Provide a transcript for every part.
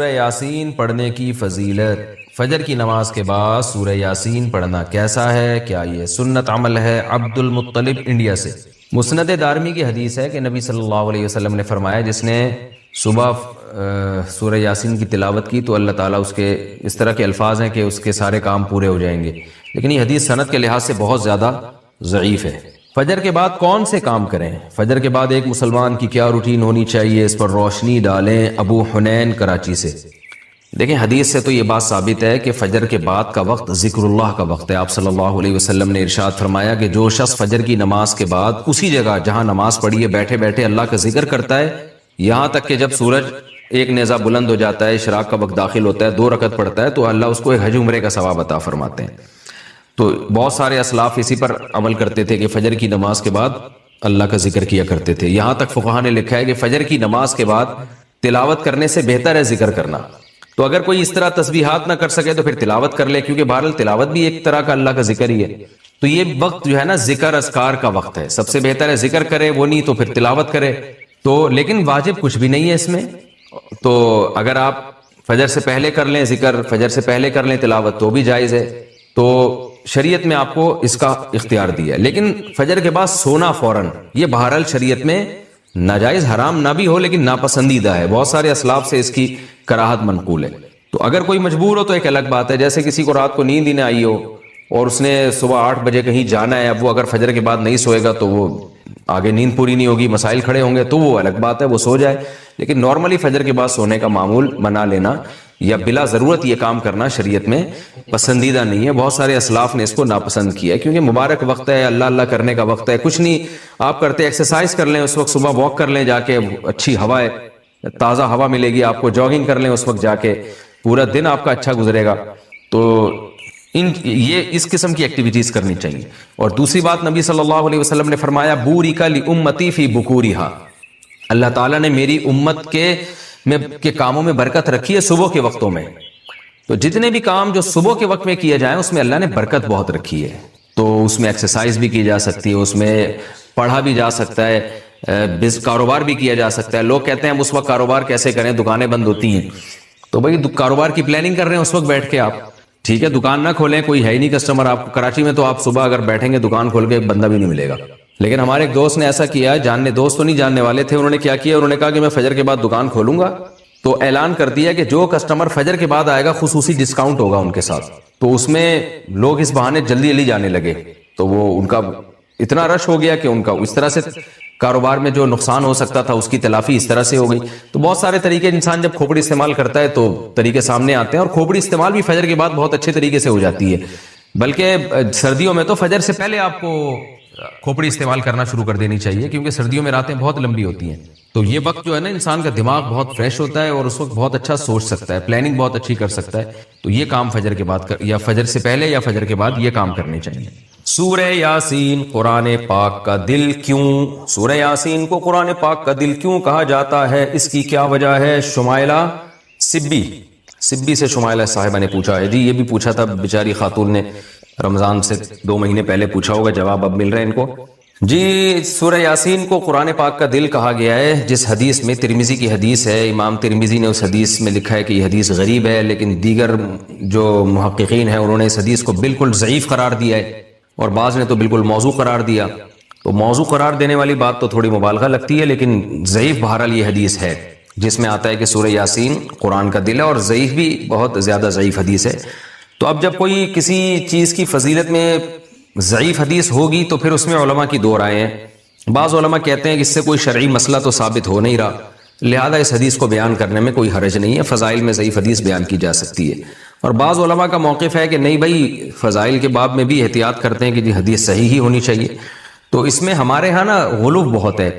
سورہ یاسین پڑھنے کی فضیلت۔ فجر کی نماز کے بعد سورہ یاسین پڑھنا کیسا ہے؟ کیا یہ سنت عمل ہے؟ عبد المطلب انڈیا سے۔ مسند دارمی کی حدیث ہے کہ نبی صلی اللہ علیہ وسلم نے فرمایا جس نے صبح سورہ یاسین کی تلاوت کی تو اللہ تعالیٰ اس کے اس طرح کے الفاظ ہیں کہ اس کے سارے کام پورے ہو جائیں گے، لیکن یہ حدیث سند کے لحاظ سے بہت زیادہ ضعیف ہے۔ فجر کے بعد کون سے کام کریں؟ فجر کے بعد ایک مسلمان کی کیا روٹین ہونی چاہیے، اس پر روشنی ڈالیں۔ ابو حنین کراچی سے۔ دیکھیں حدیث سے تو یہ بات ثابت ہے کہ فجر کے بعد کا وقت ذکر اللہ کا وقت ہے۔ آپ صلی اللہ علیہ وسلم نے ارشاد فرمایا کہ جو شخص فجر کی نماز کے بعد اسی جگہ جہاں نماز پڑھی ہے بیٹھے بیٹھے اللہ کا ذکر کرتا ہے یہاں تک کہ جب سورج ایک نیزہ بلند ہو جاتا ہے، اشراق کا وقت داخل ہوتا ہے، 2 رکعت پڑھتا ہے تو اللہ اس کو ایک حج عمرے کا ثواب عطا فرماتے ہیں۔ تو بہت سارے اسلاف اسی پر عمل کرتے تھے کہ فجر کی نماز کے بعد اللہ کا ذکر کیا کرتے تھے۔ یہاں تک فقہا نے لکھا ہے کہ فجر کی نماز کے بعد تلاوت کرنے سے بہتر ہے ذکر کرنا۔ تو اگر کوئی اس طرح تسبیحات نہ کر سکے تو پھر تلاوت کر لے، کیونکہ بہرحال تلاوت بھی ایک طرح کا اللہ کا ذکر ہی ہے۔ تو یہ وقت جو ہے نا ذکر اذکار کا وقت ہے، سب سے بہتر ہے ذکر کرے، وہ نہیں تو پھر تلاوت کرے۔ تو لیکن واجب کچھ بھی نہیں ہے اس میں۔ تو اگر آپ فجر سے پہلے کر لیں ذکر، فجر سے پہلے کر لیں تلاوت تو بھی جائز ہے۔ تو شریعت میں آپ کو اس کا اختیار دیا ہے، لیکن فجر کے بعد سونا فوراً یہ بہرحال شریعت میں ناجائز حرام نہ بھی ہو لیکن ناپسندیدہ ہے۔ بہت سارے اسلاف سے اس کی کراہت منقول ہے۔ تو اگر کوئی مجبور ہو تو ایک الگ بات ہے، جیسے کسی کو رات کو نیند ہی نہ آئی ہو اور اس نے صبح 8 بجے کہیں جانا ہے، اب وہ اگر فجر کے بعد نہیں سوئے گا تو وہ آگے نیند پوری نہیں ہوگی، مسائل کھڑے ہوں گے، تو وہ الگ بات ہے، وہ سو جائے۔ لیکن نارملی فجر کے بعد سونے کا معمول بنا لینا یا بلا ضرورت یہ کام کرنا شریعت میں پسندیدہ نہیں ہے۔ بہت سارے اسلاف نے اس کو ناپسند کیا ہے کیونکہ مبارک وقت ہے، اللہ اللہ کرنے کا وقت ہے۔ کچھ نہیں آپ کرتے، ایکسرسائز کر لیں اس وقت، صبح واک کر لیں جا کے، اچھی ہوا ہے، تازہ ہوا ملے گی آپ کو، جاگنگ کر لیں اس وقت جا کے، پورا دن آپ کا اچھا گزرے گا۔ تو یہ اس قسم کی ایکٹیویٹیز کرنی چاہیے۔ اور دوسری بات نبی صلی اللہ علیہ وسلم نے فرمایا بورک لامتی فی بکورہا، اللہ تعالیٰ نے میری امت کے کاموں میں برکت رکھی ہے صبح کے وقتوں میں۔ تو جتنے بھی کام جو صبح کے وقت میں کیے جائیں اس میں اللہ نے برکت بہت رکھی ہے۔ تو اس میں ایکسرسائز بھی کی جا سکتی ہے، اس میں پڑھا بھی جا سکتا ہے، کاروبار بھی کیا جا سکتا ہے۔ لوگ کہتے ہیں ہم اس وقت کاروبار کیسے کریں، دکانیں بند ہوتی ہیں۔ تو بھائی کاروبار کی پلاننگ کر رہے ہیں اس وقت بیٹھ کے آپ، ٹھیک ہے، دکان نہ کھولیں، کوئی ہے ہی نہیں کسٹمر آپ کو کراچی میں، تو آپ صبح اگر بیٹھیں گے دکان کھول کے ایک بندہ بھی نہیں ملے گا۔ لیکن ہمارے ایک دوست نے ایسا کیا، دوست تو نہیں جاننے والے تھے، انہوں نے کیا کیا، انہوں نے کہا کہ میں فجر کے بعد دکان کھولوں گا، تو اعلان کر دیا کہ جو کسٹمر فجر کے بعد آئے گا خصوصی ڈسکاؤنٹ ہوگا ان کے ساتھ۔ تو اس میں لوگ اس بہانے جلدی جلدی جانے لگے، تو وہ ان کا اتنا رش ہو گیا کہ ان کا اس طرح سے کاروبار میں جو نقصان ہو سکتا تھا اس کی تلافی اس طرح سے ہو گئی۔ تو بہت سارے طریقے، انسان جب کھوپڑی استعمال کرتا ہے تو طریقے سامنے آتے ہیں، اور کھوپڑی استعمال بھی فجر کے بعد بہت اچھے طریقے سے ہو جاتی ہے۔ بلکہ سردیوں میں تو فجر سے پہلے آپ کو کھوپڑی استعمال کرنا شروع کر دینی چاہیے، کیونکہ سردیوں میں راتیں بہت لمبی ہوتی ہیں۔ تو یہ وقت جو ہے نا انسان کا دماغ بہت فریش ہوتا ہے اور اس وقت بہت اچھا سوچ سکتا ہے، پلاننگ بہت اچھی کر سکتا ہے۔ تو یہ کام فجر کے بعد یا فجر سے پہلے یا فجر کے بعد یہ کام کرنے چاہیے۔ سورہ یاسین قرآن پاک کا دل کیوں؟ سورہ یاسین کو قرآن پاک کا دل کیوں کہا جاتا ہے، اس کی کیا وجہ ہے؟ شمائلہ سبی سے شمائلہ صاحبہ نے پوچھا ہے۔ جی یہ بھی پوچھا تھا بیچاری خاتون نے، رمضان سے 2 مہینے پہلے پوچھا ہوگا، جواب اب مل رہے ہیں ان کو۔ جی سورہ یاسین کو قرآن پاک کا دل کہا گیا ہے جس حدیث میں، ترمذی کی حدیث ہے، امام ترمذی نے اس حدیث میں لکھا ہے کہ یہ حدیث غریب ہے، لیکن دیگر جو محققین ہیں انہوں نے اس حدیث کو بالکل ضعیف قرار دیا ہے، اور بعض نے تو بالکل موضوع قرار دیا۔ تو موضوع قرار دینے والی بات تو تھوڑی مبالغہ لگتی ہے، لیکن ضعیف بہرحال یہ حدیث ہے جس میں آتا ہے کہ سورہ یاسین قرآن کا دل ہے، اور ضعیف بھی بہت زیادہ ضعیف حدیث ہے۔ تو اب جب کوئی کسی چیز کی فضیلت میں ضعیف حدیث ہوگی تو پھر اس میں علماء کی 2 رائے ہیں۔ بعض علماء کہتے ہیں کہ اس سے کوئی شرعی مسئلہ تو ثابت ہو نہیں رہا، لہذا اس حدیث کو بیان کرنے میں کوئی حرج نہیں ہے، فضائل میں ضعیف حدیث بیان کی جا سکتی ہے۔ اور بعض علماء کا موقف ہے کہ نہیں بھائی، فضائل کے باب میں بھی احتیاط کرتے ہیں کہ جی حدیث صحیح ہی ہونی چاہیے۔ تو اس میں ہمارے ہاں نا غلو بہت ہے۔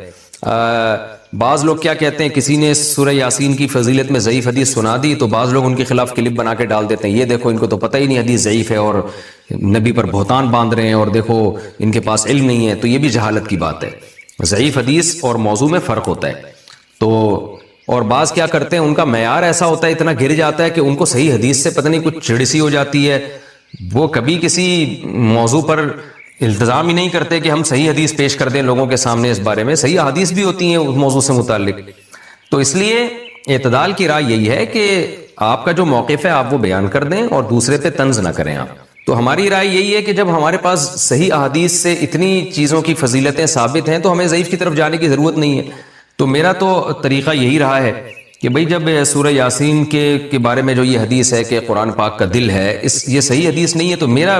بعض لوگ کیا کہتے ہیں، کسی نے سورہ یاسین کی فضیلت میں ضعیف حدیث سنا دی تو بعض لوگ ان کے خلاف کلپ بنا کے ڈال دیتے ہیں، یہ دیکھو ان کو تو پتہ ہی نہیں حدیث ضعیف ہے اور نبی پر بہتان باندھ رہے ہیں، اور دیکھو ان کے پاس علم نہیں ہے۔ تو یہ بھی جہالت کی بات ہے۔ ضعیف حدیث اور موضوع میں فرق ہوتا ہے۔ تو اور بعض کیا کرتے ہیں، ان کا معیار ایسا ہوتا ہے، اتنا گر جاتا ہے کہ ان کو صحیح حدیث سے پتہ نہیں کچھ چڑ سی ہو جاتی ہے، وہ کبھی کسی موضوع پر التزام ہی نہیں کرتے کہ ہم صحیح حدیث پیش کر دیں لوگوں کے سامنے۔ اس بارے میں صحیح حدیث بھی ہوتی ہیں اس موضوع سے متعلق۔ تو اس لیے اعتدال کی رائے یہی ہے کہ آپ کا جو موقف ہے آپ وہ بیان کر دیں اور دوسرے پہ طنز نہ کریں آپ. تو ہماری رائے یہی ہے کہ جب ہمارے پاس صحیح احادیث سے اتنی چیزوں کی فضیلتیں ثابت ہیں تو ہمیں ضعیف کی طرف جانے کی ضرورت نہیں ہے. تو میرا تو طریقہ یہی رہا ہے کہ بھئی جب سورہ یاسین کے بارے میں جو یہ حدیث ہے کہ قرآن پاک کا دل ہے، یہ صحیح حدیث نہیں ہے، تو میرا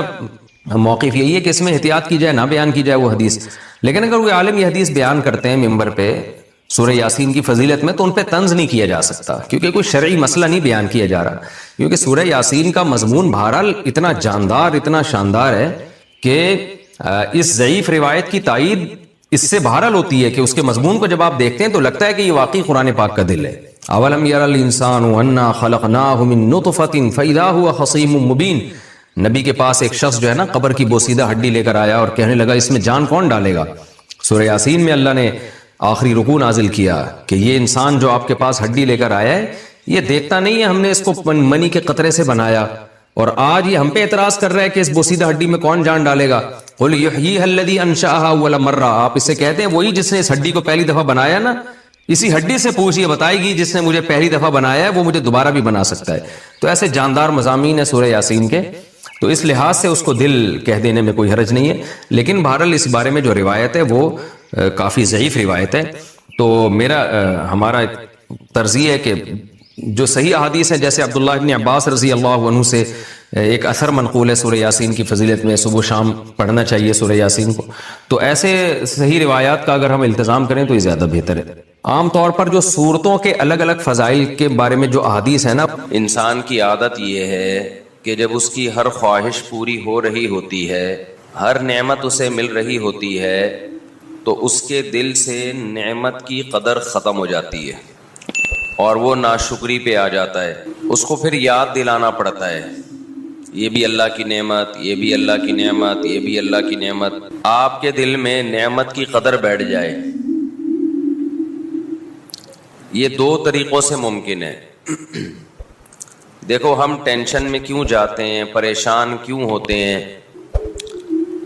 موقف یہی ہے کہ اس میں احتیاط کی جائے، نہ بیان کی جائے وہ حدیث. لیکن اگر کوئی عالم یہ حدیث بیان کرتے ہیں ممبر پہ سورہ یاسین کی فضیلت میں، تو ان پہ طنز نہیں کیا جا سکتا، کیونکہ کوئی شرعی مسئلہ نہیں بیان کیا جا رہا. کیونکہ سورہ یاسین کا مضمون بہرحال اتنا جاندار، اتنا شاندار ہے کہ اس ضعیف روایت کی تائید اس سے بہرحال ہوتی ہے کہ اس کے مضمون کو جب آپ دیکھتے ہیں تو لگتا ہے کہ یہ واقعی قرآن پاک کا دل ہے. اولم یر الانسان انا خلقناہ من نطفۃ فاذا هو خصیم مبین. نبی کے پاس ایک شخص جو ہے نا قبر کی بوسیدہ ہڈی لے کر آیا اور کہنے لگا اس میں جان کون ڈالے گا. سورہ یاسین میں اللہ نے آخری رکوع نازل کیا کہ یہ انسان جو آپ کے پاس ہڈی لے کر آیا ہے یہ دیکھتا نہیں ہے ہم نے اس کو منی کے قطرے سے بنایا، اور آج یہ ہم پہ اعتراض کر رہا ہے کہ اس بوسیدہ ہڈی میں کون جان ڈالے گا. قل یحییھا الذی انشأھا اول مرہ. آپ اسے کہتے ہیں وہی جس نے اس ہڈی کو پہلی دفعہ بنایا نا، اسی ہڈی سے پوچھئے، بتائے گی جس نے مجھے پہلی دفعہ بنایا ہے وہ مجھے دوبارہ بھی بنا سکتا ہے. تو ایسے جاندار مضامین ہیں سورہ یاسین کے، تو اس لحاظ سے اس کو دل کہہ دینے میں کوئی حرج نہیں ہے. لیکن بہرحال اس بارے میں جو روایت ہے وہ کافی ضعیف روایت ہے. تو ہمارا طرز یہ ہے کہ جو صحیح احادیث ہیں، جیسے عبداللہ ابن عباس رضی اللہ عنہ سے ایک اثر منقول ہے سورہ یاسین کی فضیلت میں، صبح و شام پڑھنا چاہیے سورہ یاسین کو. تو ایسے صحیح روایات کا اگر ہم التزام کریں تو یہ زیادہ بہتر ہے. عام طور پر جو صورتوں کے الگ الگ فضائل کے بارے میں جو احادیث ہیں نا، انسان کی عادت یہ ہے کہ جب اس کی ہر خواہش پوری ہو رہی ہوتی ہے، ہر نعمت اسے مل رہی ہوتی ہے، تو اس کے دل سے نعمت کی قدر ختم ہو جاتی ہے اور وہ ناشکری پہ آ جاتا ہے. اس کو پھر یاد دلانا پڑتا ہے یہ بھی اللہ کی نعمت، یہ بھی اللہ کی نعمت، یہ بھی اللہ کی نعمت. آپ کے دل میں نعمت کی قدر بیٹھ جائے، یہ دو طریقوں سے ممکن ہے. دیکھو ہم ٹینشن میں کیوں جاتے ہیں، پریشان کیوں ہوتے ہیں؟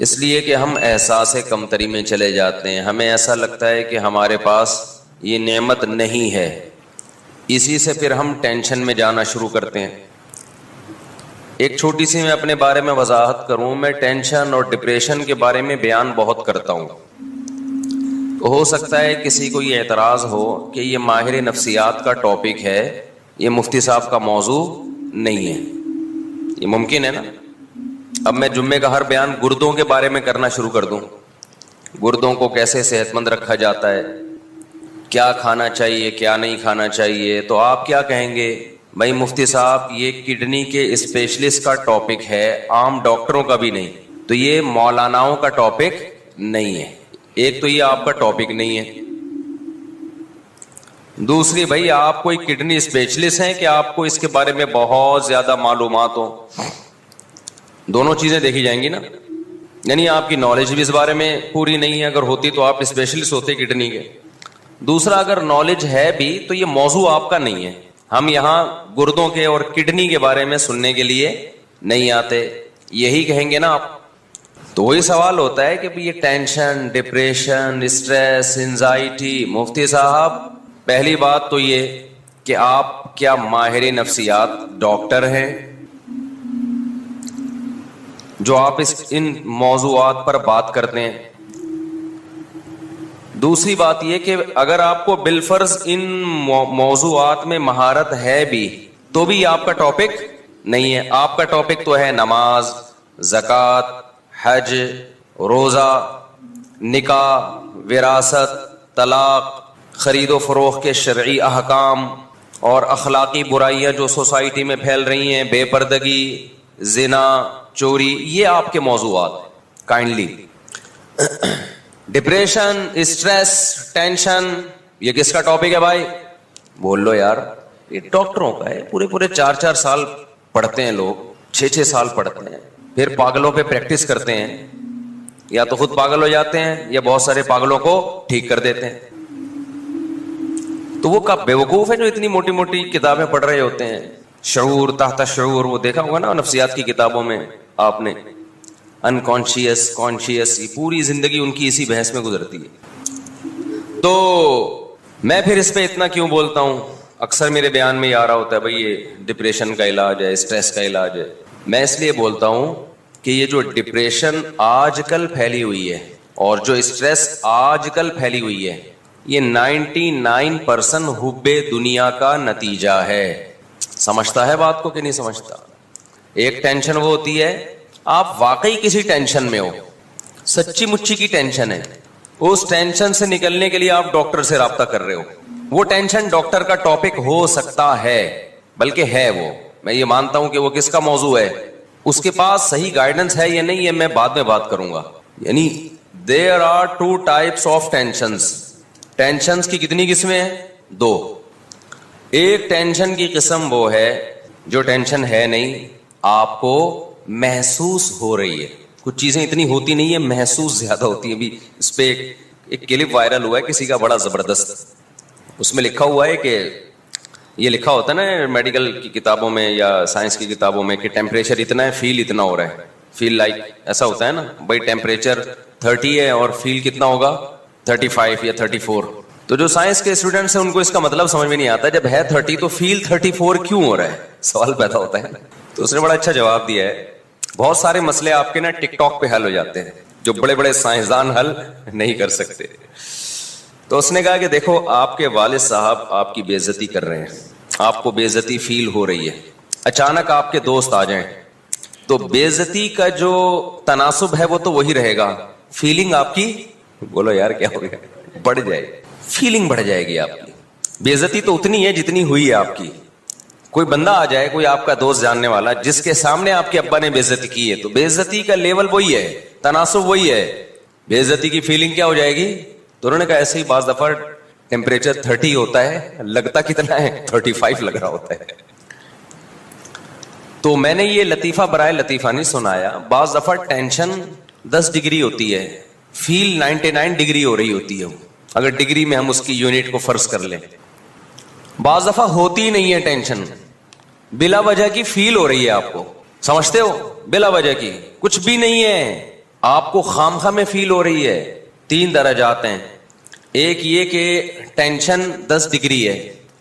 اس لیے کہ ہم احساس کمتری میں چلے جاتے ہیں. ہمیں ایسا لگتا ہے کہ ہمارے پاس یہ نعمت نہیں ہے، اسی سے پھر ہم ٹینشن میں جانا شروع کرتے ہیں. ایک چھوٹی سی میں اپنے بارے میں وضاحت کروں، میں ٹینشن اور ڈپریشن کے بارے میں بیان بہت کرتا ہوں. تو ہو سکتا ہے کسی کو یہ اعتراض ہو کہ یہ ماہر نفسیات کا ٹاپک ہے، یہ مفتی صاحب کا موضوع نہیں ہے. یہ ممکن ہے نا؟ اب میں جمعے کا ہر بیان گردوں کے بارے میں کرنا شروع کر دوں، گردوں کو کیسے صحت مند رکھا جاتا ہے، کیا کھانا چاہیے کیا نہیں کھانا چاہیے، تو آپ کیا کہیں گے؟ بھائی مفتی صاحب یہ کڈنی کے اسپیشلسٹ کا ٹاپک ہے، عام ڈاکٹروں کا بھی نہیں. تو یہ مولاناؤں کا ٹاپک نہیں ہے. ایک تو یہ آپ کا ٹاپک نہیں ہے. دوسری بھائی آپ کوئی کڈنی اسپیشلسٹ ہیں کہ آپ کو اس کے بارے میں بہت زیادہ معلومات ہو؟ دونوں چیزیں دیکھی جائیں گی نا. یعنی آپ کی نالج بھی اس بارے میں پوری نہیں ہے، اگر ہوتی تو آپ اسپیشلسٹ ہوتے کڈنی کے. دوسرا اگر نالج ہے بھی تو یہ موضوع آپ کا نہیں ہے. ہم یہاں گردوں کے اور کڈنی کے بارے میں سننے کے لیے نہیں آتے، یہی کہیں گے نا آپ. تو وہی سوال ہوتا ہے کہ یہ ٹینشن، ڈپریشن، اسٹریس، انزائٹی، مفتی صاحب پہلی بات تو یہ کہ آپ کیا ماہر نفسیات ڈاکٹر ہیں جو آپ ان موضوعات پر بات کرتے ہیں؟ دوسری بات یہ کہ اگر آپ کو بالفرض ان موضوعات میں مہارت ہے بھی تو بھی آپ کا ٹاپک نہیں ہے. آپ کا ٹاپک تو ہے نماز، زکوٰۃ، حج، روزہ، نکاح، وراثت، طلاق، خرید و فروخت کے شرعی احکام اور اخلاقی برائیاں جو سوسائٹی میں پھیل رہی ہیں، بے پردگی، زنا، چوری، یہ آپ کے موضوعات. کائنڈلی ڈپریشن، اسٹریس، ٹینشن، یہ کس کا ٹاپک ہے بھائی؟ بول لو یار. یہ ڈاکٹروں کا ہے. پورے 4 سال پڑھتے ہیں لوگ، 6 سال پڑھتے ہیں، پھر پاگلوں پہ پریکٹس کرتے ہیں، یا تو خود پاگل ہو جاتے ہیں یا بہت سارے پاگلوں کو ٹھیک کر دیتے ہیں. تو وہ کب بیوقوف ہے جو اتنی موٹی موٹی کتابیں پڑھ رہے ہوتے ہیں؟ شعور، تحت شعور، وہ دیکھا ہوگا نا نفسیات کی کتابوں میں آپ نے، انکانشیس، کانشیس، پوری زندگی ان کی اسی بحث میں گزرتی ہے. تو میں پھر اس پہ اتنا کیوں بولتا ہوں اکثر میرے بیان میں یہ آ رہا ہوتا ہے بھائی یہ ڈپریشن کا علاج ہے, اسٹریس کا علاج ہے. میں اس لیے بولتا ہوں کہ یہ جو ڈپریشن آج کل پھیلی ہوئی ہے اور جو اسٹریس آج کل پھیلی ہوئی ہے, یہ 99% حب دنیا کا نتیجہ ہے. سمجھتا ہے بات کو کہ نہیں سمجھتا؟ ایک ٹینشن وہ ہوتی ہے آپ واقعی کسی ٹینشن میں ہو, سچی مچی کی ٹینشن ہے, اس ٹینشن سے نکلنے کے لیے آپ ڈاکٹر سے رابطہ کر رہے ہو. وہ ٹینشن ڈاکٹر کا ٹاپک ہو سکتا ہے, بلکہ ہے وہ, میں یہ مانتا ہوں کہ وہ کس کا موضوع ہے, اس کے پاس صحیح گائیڈنس ہے یا نہیں ہے میں بعد میں بات کروں گا. یعنی there are 2 types of tensions. Tensions کی کتنی قسمیں ہیں؟ 2. ایک ٹینشن کی قسم وہ ہے جو ٹینشن ہے نہیں, آپ کو محسوس ہو رہی ہے. کچھ چیزیں اتنی ہوتی نہیں ہے, محسوس زیادہ ہوتی ہیں. ابھی اس پہ ایک کلپ وائرل ہوا ہے کسی کا بڑا زبردست, اس میں لکھا ہوا ہے کہ یہ لکھا ہوتا ہے نا میڈیکل کی کتابوں میں یا سائنس کی کتابوں میں کہ ٹیمپریچر اتنا ہے, فیل اتنا ہو رہا ہے, فیل لائک ایسا ہوتا ہے نا بھائی ٹیمپریچر 30 ہے اور فیل کتنا ہوگا 35 یا 34. تو جو سائنس کے اسٹوڈنٹس ہیں ان کو اس کا مطلب سمجھ میں نہیں آتا, جب ہے 30 تو فیل 34 کیوں ہو رہا ہے, سوال پیدا ہوتا ہے. تو اس نے بڑا اچھا جواب دیا ہے, بہت سارے مسئلے آپ کے نا ٹک ٹاک پہ حل ہو جاتے ہیں جو بڑے بڑے سائنسدان حل نہیں کر سکتے. تو اس نے کہا کہ دیکھو آپ کے والد صاحب آپ کی بے عزتی کر رہے ہیں, آپ کو بے عزتی فیل ہو رہی ہے, اچانک آپ کے دوست آ جائیں تو بے عزتی کا جو تناسب ہے وہ تو وہی رہے گا, فیلنگ آپ کی, بولو یار کیا ہو گیا, بڑھ جائے گی, فیلنگ بڑھ جائے گی آپ کی. بے عزتی تو اتنی ہے جتنی ہوئی ہے آپ کی. کوئی بندہ آ جائے, کوئی آپ کا دوست جاننے والا جس کے سامنے آپ کے ابا نے بے عزتی کی ہے, تو بے عزتی کا لیول وہی ہے, تناسب وہی ہے, بے عزتی کی فیلنگ کیا ہو جائے گی. تو انہوں نے کہا ایسے ہی بعض دفعہ ٹیمپریچر 30 ہوتا ہے, لگتا کتنا ہے 35 لگ رہا ہوتا ہے. تو میں نے یہ لطیفہ برائے لطیفہ نہیں سنایا, بعض دفعہ ٹینشن 10 ڈگری ہوتی ہے, فیل 99 ڈگری ہو رہی ہوتی ہے, اگر ڈگری میں ہم اس کی یونٹ کو فرض کر لیں. بعض دفعہ ہوتی ہی نہیں ہے ٹینشن, بلا وجہ کی فیل ہو رہی ہے آپ کو, سمجھتے ہو, بلا وجہ کی کچھ بھی نہیں ہے, آپ کو خامخواہ میں فیل ہو رہی ہے. 3 درجات ہیں, ایک یہ کہ ٹینشن 10 ڈگری ہے,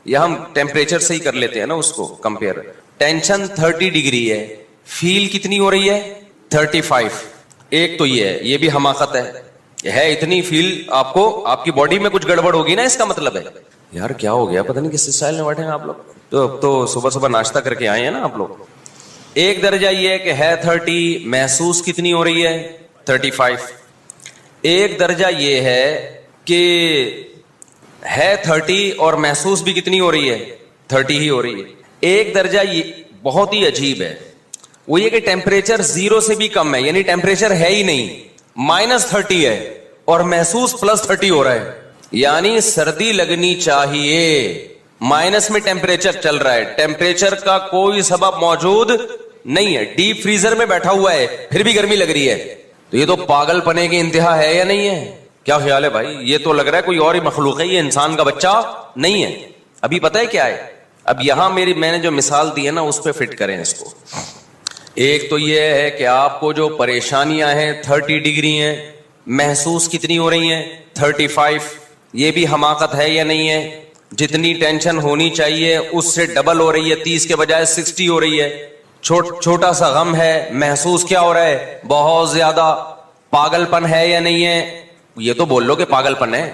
یا ہم ٹیمپریچر سے ہی کر لیتے ہیں نا اس کو کمپیئر, ٹینشن 30 ڈگری ہے, فیل کتنی ہو رہی ہے 35. ایک تو یہ ہے, یہ بھی حماقت ہے اتنی فیل آپ کو, آپ کی باڈی میں کچھ گڑبڑ ہوگی نا, اس کا مطلب ہے یار کیا ہو گیا, پتہ نہیں کس اسٹائل میں بیٹھے ہیں آپ لوگ, تو صبح صبح ناشتہ کر کے آئے ہیں نا آپ لوگ. ایک درجہ یہ ہے کہ ہے 30, محسوس کتنی ہو رہی ہے 35. ایک درجہ یہ ہے کہ ہے 30 اور محسوس بھی کتنی ہو رہی ہے 30 ہی ہو رہی ہے. ایک درجہ یہ بہت ہی عجیب ہے, وہ یہ کہ ٹیمپریچر 0 سے بھی کم ہے, یعنی ٹیمپریچر ہے ہی نہیں, -30 ہے اور محسوس +30 ہو رہا ہے, یعنی سردی لگنی چاہیے, مائنس میں ٹیمپریچر چل رہا ہے, ٹیمپریچر کا کوئی سبب موجود نہیں ہے, ڈیپ فریزر میں بیٹھا ہوا ہے پھر بھی گرمی لگ رہی ہے. تو یہ تو پاگل پنے کی انتہا ہے یا نہیں ہے؟ کیا خیال ہے بھائی؟ یہ تو لگ رہا ہے کوئی اور ہی مخلوق ہے, یہ انسان کا بچہ نہیں ہے. ابھی پتہ ہے کیا ہے, اب یہاں میں نے جو مثال دی ہے نا اس پہ فٹ کریں اس کو. ایک تو یہ ہے کہ آپ کو جو پریشانیاں ہیں 30 ڈگری ہیں, محسوس کتنی ہو رہی ہیں 35. یہ بھی حماقت ہے یا نہیں ہے؟ جتنی ٹینشن ہونی چاہیے اس سے ڈبل ہو رہی ہے, 30 کے بجائے 60 ہو رہی ہے. چھوٹا سا غم ہے, محسوس کیا ہو رہا ہے بہت زیادہ. پاگل پن ہے یا نہیں ہے؟ یہ تو بول لو کہ پاگل پن ہے.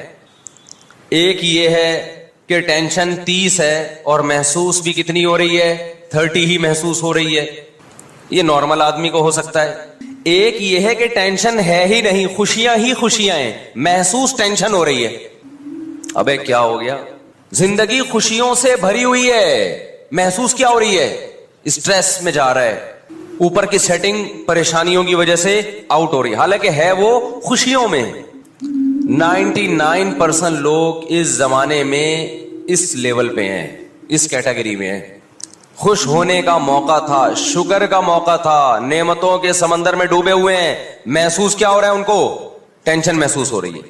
ایک یہ ہے کہ ٹینشن 30 ہے اور محسوس بھی کتنی ہو رہی ہے 30 ہی محسوس ہو رہی ہے, یہ نارمل آدمی کو ہو سکتا ہے. ایک یہ ہے کہ ٹینشن ہے ہی نہیں, خوشیاں ہی خوشیاں ہیں, محسوس ٹینشن ہو رہی ہے. ابے کیا ہو گیا, زندگی خوشیوں سے بھری ہوئی ہے, محسوس کیا ہو رہی ہے اسٹریس میں جا رہا ہے, اوپر کی سیٹنگ پریشانیوں کی وجہ سے آؤٹ ہو رہی ہے, حالانکہ ہے وہ خوشیوں میں. 99% لوگ اس زمانے میں اس لیول پہ ہیں, اس کیٹیگری میں ہیں. خوش ہونے کا موقع تھا, شکر کا موقع تھا, نعمتوں کے سمندر میں ڈوبے ہوئے ہیں, محسوس کیا ہو رہا ہے ان کو, ٹینشن محسوس ہو رہی ہے.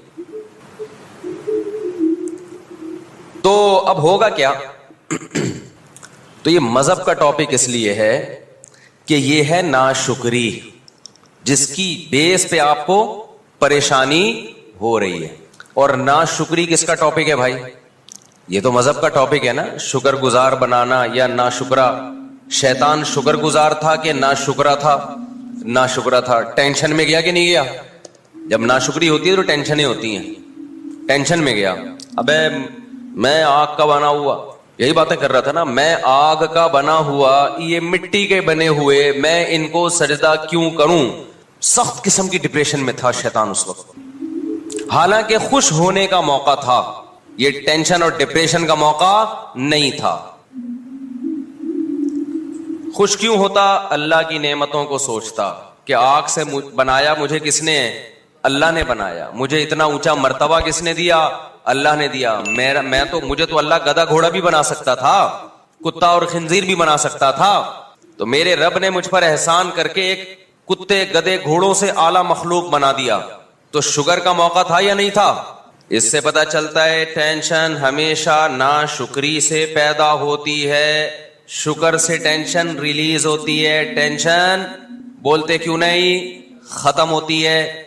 تو اب ہوگا کیا؟ تو یہ مذہب کا ٹاپک اس لیے ہے کہ یہ ہے ناشکری, جس کی بیس پہ آپ کو پریشانی ہو رہی ہے. اور ناشکری کس کا ٹاپک ہے بھائی؟ یہ تو مذہب کا ٹاپک ہے نا, شکر گزار بنانا یا نا شکرا. شیطان شکر گزار تھا کہ نا شکرا تھا؟ نا شکرا تھا. ٹینشن میں گیا کہ نہیں گیا؟ جب نا شکری ہوتی ہے تو ٹینشنیں ہوتی ہیں. ٹینشن میں گیا, ابے میں آگ کا بنا ہوا, یہی باتیں کر رہا تھا نا, میں آگ کا بنا ہوا, یہ مٹی کے بنے ہوئے, میں ان کو سجدہ کیوں کروں. سخت قسم کی ڈپریشن میں تھا شیطان اس وقت, حالانکہ خوش ہونے کا موقع تھا. یہ ٹینشن اور ڈپریشن کا موقع نہیں تھا. خوش کیوں ہوتا؟ اللہ کی نعمتوں کو سوچتا کہ آگ سے بنایا مجھے کس نے؟ اللہ نے بنایا. مجھے اتنا اونچا مرتبہ کس نے دیا؟ اللہ نے دیا. مجھے تو اللہ گدھا گھوڑا بھی بنا سکتا تھا, کتا اور خنزیر بھی بنا سکتا تھا. تو میرے رب نے مجھ پر احسان کر کے ایک کتے گدھے گھوڑوں سے اعلیٰ مخلوق بنا دیا. تو شکر کا موقع تھا یا نہیں تھا؟ اس سے پتہ چلتا ہے ٹینشن ہمیشہ ناشکری سے پیدا ہوتی ہے. شکر سے ٹینشن ریلیز ہوتی ہے, ٹینشن بولتے کیوں نہیں ختم ہوتی ہے.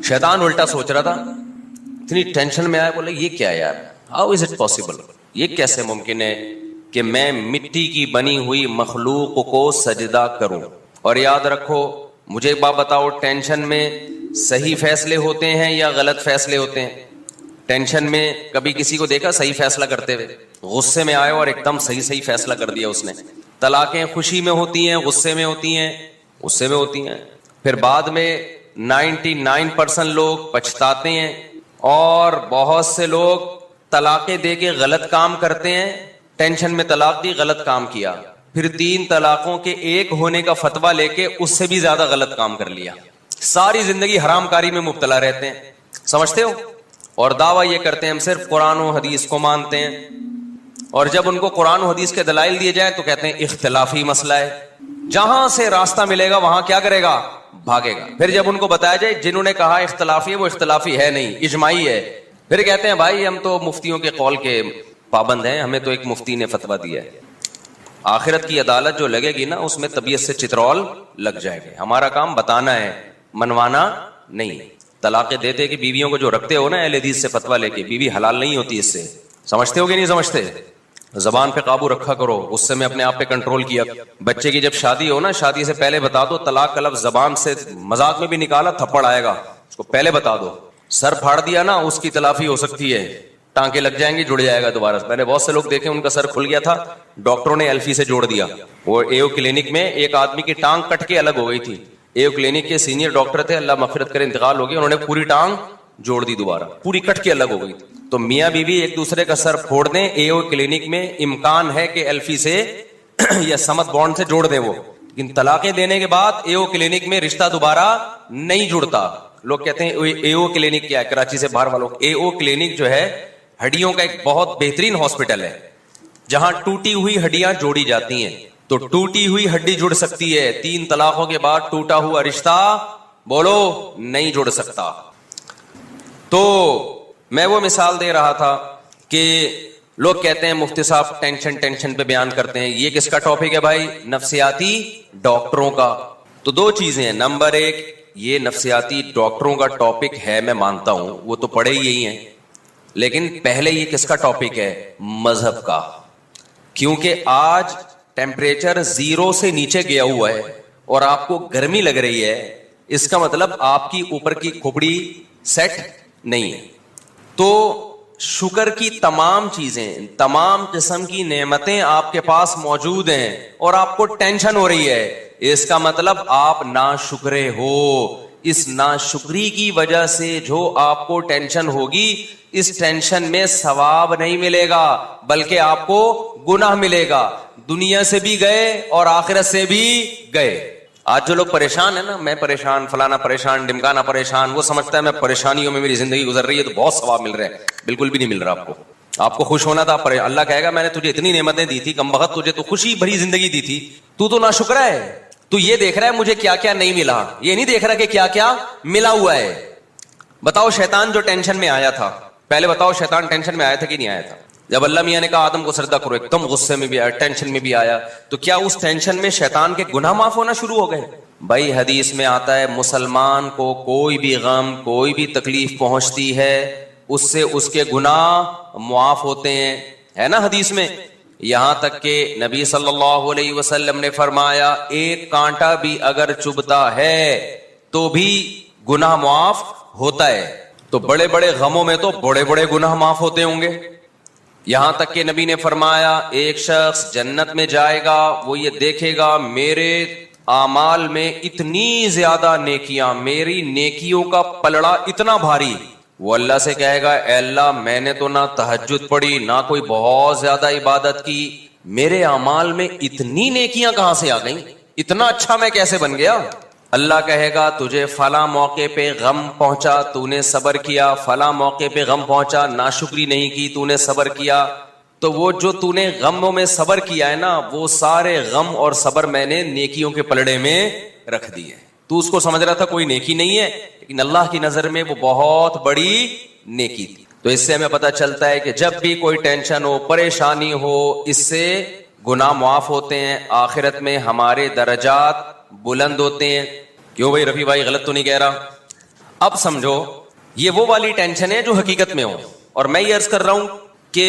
شیطان الٹا سوچ رہا تھا, اتنی ٹینشن میں آیا, بولے یہ کیا یار, ہاؤ از اٹ پاسبل, یہ کیسے ممکن ہے کہ میں مٹی کی بنی ہوئی مخلوق کو سجدہ کروں. اور یاد رکھو, مجھے ایک بات بتاؤ, ٹینشن میں صحیح فیصلے ہوتے ہیں یا غلط فیصلے ہوتے ہیں؟ ٹینشن میں کبھی کسی کو دیکھا صحیح فیصلہ کرتے ہوئے؟ غصے میں آئے اور ایک دم صحیح فیصلہ کر دیا اس نے. طلاقیں خوشی میں ہوتی ہیں, غصے میں ہوتی ہیں؟ غصے میں ہوتی ہیں. پھر بعد میں 99% لوگ پچھتاتے ہیں, اور بہت سے لوگ طلاقیں دے کے غلط کام کرتے ہیں. ٹینشن میں طلاق دی, غلط کام کیا, پھر 3 طلاقوں کے ایک ہونے کا فتویٰ لے کے اس سے بھی زیادہ غلط کام کر لیا. ساری زندگی حرام کاری میں مبتلا رہتے ہیں, سمجھتے ہو؟ اور دعویٰ یہ کرتے ہیں ہم صرف قرآن و حدیث کو مانتے ہیں, اور جب ان کو قرآن و حدیث کے دلائل دیے جائے تو کہتے ہیں اختلافی مسئلہ ہے. جہاں سے راستہ ملے گا وہاں کیا کرے گا؟ بھاگے گا. پھر جب ان کو بتایا جائے جنہوں نے کہا اختلافی ہے وہ اختلافی ہے نہیں, اجماعی ہے, پھر کہتے ہیں بھائی ہم تو مفتیوں کے قول کے پابند ہیں, ہمیں تو ایک مفتی نے فتویٰ دیا ہے. آخرت کی عدالت جو لگے گی نا, اس میں طبیعت سے چترول لگ جائے گی. ہمارا کام بتانا ہے, منوانا نہیں. طلاقیں دیتے کہ بیویوں کو جو رکھتے ہو نا اہل حدیث سے فتویٰ لے کے, بیوی حلال نہیں ہوتی اس سے, سمجھتے ہو کہ نہیں سمجھتے؟ زبان پہ قابو رکھا کرو, غصے میں اپنے آپ پہ کنٹرول کیا. بچے کی جب شادی ہو نا, شادی سے پہلے بتا دو طلاق کا لفظ زبان سے مذاق میں بھی نکالا تھپڑ آئے گا, اس کو پہلے بتا دو. سر پھاڑ دیا نا, اس کی تلافی ہو سکتی ہے, ٹانکے لگ جائیں گی, جڑ جائے گا دوبارہ. میں نے بہت سے لوگ دیکھے ان کا سر کھل گیا تھا, ڈاکٹروں نے ایلفی سے جوڑ دیا. وہ ایو کلینک میں ایک آدمی کی ٹانگ کٹ کے الگ ہو گئی تھی. ایو کلینک کے سینئر ڈاکٹر تھے, اللہ مغفرت کرے, انتقال ہو گیا, انہوں نے پوری ٹانگ جوڑ دی, دوبارہ پوری کٹ کے الگ ہو گئی. تو میاں بیوی ایک دوسرے کا سر پھوڑ دیں, ایو کلینک میں امکان ہے کہ ایلفی سے یا سمت بانڈ سے جوڑ دیں وہ, لیکن طلاقیں دینے کے بعد ایو کلینک میں رشتہ دوبارہ نہیں جڑتا. لوگ کہتے ہیں ایو کلینک کیا ہے, کراچی سے باہر والوں, ایو کلینک جو ہے ہڈیوں کا ایک بہت بہترین ہاسپٹل ہے, جہاں ٹوٹی ہوئی ہڈیاں جوڑی جاتی ہیں. تو ٹوٹی ہوئی ہڈی جڑ سکتی ہے, 3 طلاقوں کے بعد ٹوٹا ہوا رشتہ بولو نہیں جڑ سکتا. تو میں وہ مثال دے رہا تھا کہ لوگ کہتے ہیں مفتی صاحب ٹینشن پہ بیان کرتے ہیں. یہ کس کا ٹاپک ہے بھائی؟ نفسیاتی ڈاکٹروں کا. تو 2 چیزیں ہیں, نمبر 1 یہ نفسیاتی ڈاکٹروں کا ٹاپک ہے, میں مانتا ہوں وہ تو پڑھے یہی ہیں, لیکن پہلے یہ کس کا ٹاپک ہے؟ مذہب کا. کیونکہ آج ٹیمپریچر 0 سے نیچے گیا ہوا ہے اور آپ کو گرمی لگ رہی ہے, اس کا مطلب آپ کی اوپر کی کھوپڑی سیٹ نہیں ہے. تو شکر کی تمام چیزیں, تمام قسم کی نعمتیں آپ کے پاس موجود ہیں اور آپ کو ٹینشن ہو رہی ہے, اس کا مطلب آپ ناشکرے ہو. اس ناشکری کی وجہ سے جو آپ کو ٹینشن ہوگی, اس ٹینشن میں ثواب نہیں ملے گا بلکہ آپ کو گناہ ملے گا. دنیا سے بھی گئے اور آخرت سے بھی گئے. آج جو لوگ پریشان ہیں نا, میں پریشان, فلانا پریشان, ڈمکانا پریشان, وہ سمجھتا ہے میں پریشانیوں میں میری زندگی گزر رہی ہے تو بہت ثواب مل رہا ہے. بالکل بھی نہیں مل رہا آپ کو. آپ کو خوش ہونا تھا, اللہ کہے گا میں نے تجھے اتنی نعمتیں دی تھی, کم بخت تجھے تو خوشی بھری زندگی دی تھی, تو ناشکرا ہے. تو یہ دیکھ رہا ہے مجھے کیا کیا نہیں ملا, یہ نہیں دیکھ رہا کہ کیا کیا ملا ہوا ہے. بتاؤ شیطان جو ٹینشن میں آیا تھا, پہلے بتاؤ شیطان ٹینشن میں آیا تھا کہ نہیں آیا تھا؟ جب اللہ میاں نے کہا آدم کو سجدہ کرو, ایک دم غصے میں بھی آیا, ٹینشن میں بھی آیا, تو کیا اس ٹینشن میں شیطان کے گناہ معاف ہونا شروع ہو گئے؟ بھائی حدیث میں آتا ہے مسلمان کو کوئی بھی غم, کوئی بھی تکلیف پہنچتی ہے اس سے اس کے گناہ معاف ہوتے ہیں، ہے نا حدیث میں. یہاں تک کہ نبی صلی اللہ علیہ وسلم نے فرمایا ایک کانٹا بھی اگر چبھتا ہے تو بھی گناہ معاف ہوتا ہے. تو بڑے بڑے غموں میں تو بڑے بڑے گناہ معاف ہوتے ہوں گے. یہاں تک کہ نبی نے فرمایا ایک شخص جنت میں جائے گا، وہ یہ دیکھے گا میرے اعمال میں اتنی زیادہ نیکیاں، میری نیکیوں کا پلڑا اتنا بھاری. وہ اللہ سے کہے گا اے اللہ میں نے تو نہ تہجد پڑھی نہ کوئی بہت زیادہ عبادت کی، میرے اعمال میں اتنی نیکیاں کہاں سے آ گئیں، اتنا اچھا میں کیسے بن گیا. اللہ کہے گا تجھے فلاں موقع پہ غم پہنچا تو نے صبر کیا، فلاں موقع پہ غم پہنچا ناشکری نہیں کی تو نے صبر کیا. تو وہ جو تو نے غموں میں صبر کیا ہے نا، وہ سارے غم اور صبر میں نے نیکیوں کے پلڑے میں رکھ دیے. تو اس کو سمجھ رہا تھا کوئی نیکی نہیں ہے، لیکن اللہ کی نظر میں وہ بہت بڑی نیکی تھی. تو اس سے ہمیں پتہ چلتا ہے کہ جب بھی کوئی ٹینشن ہو، پریشانی ہو، اس سے گناہ معاف ہوتے ہیں، آخرت میں ہمارے درجات بلند ہوتے ہیں. کیوں بھائی رفیع بھائی غلط تو نہیں کہہ رہا؟ اب سمجھو یہ وہ والی ٹینشن ہے جو حقیقت میں ہو. اور میں یہ عرض کر رہا ہوں کہ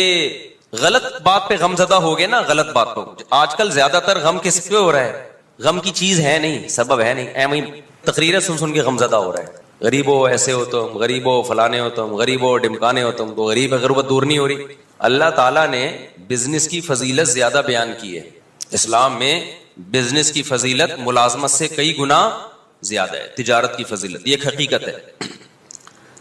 غلط بات پہ غم زدہ ہو گئے نا، غلط بات پہ. آج کل زیادہ تر غم کس پہ ہو رہا ہے؟ غم کی چیز ہے نہیں، سبب ہے نہیں، ایویں تقریریں سن سن کے غم زدہ ہو رہا ہے. غریب ہو ایسے ہو تم، غریب ہو فلانے ہو تم، غریب ہو ڈمکانے ہو تم، تو غریب غربت دور نہیں ہو رہی. اللہ تعالیٰ نے بزنس کی فضیلت زیادہ بیان کی ہے. اسلام میں بزنس کی فضیلت ملازمت سے کئی گنا زیادہ ہے، تجارت کی فضیلت، یہ ایک حقیقت ہے.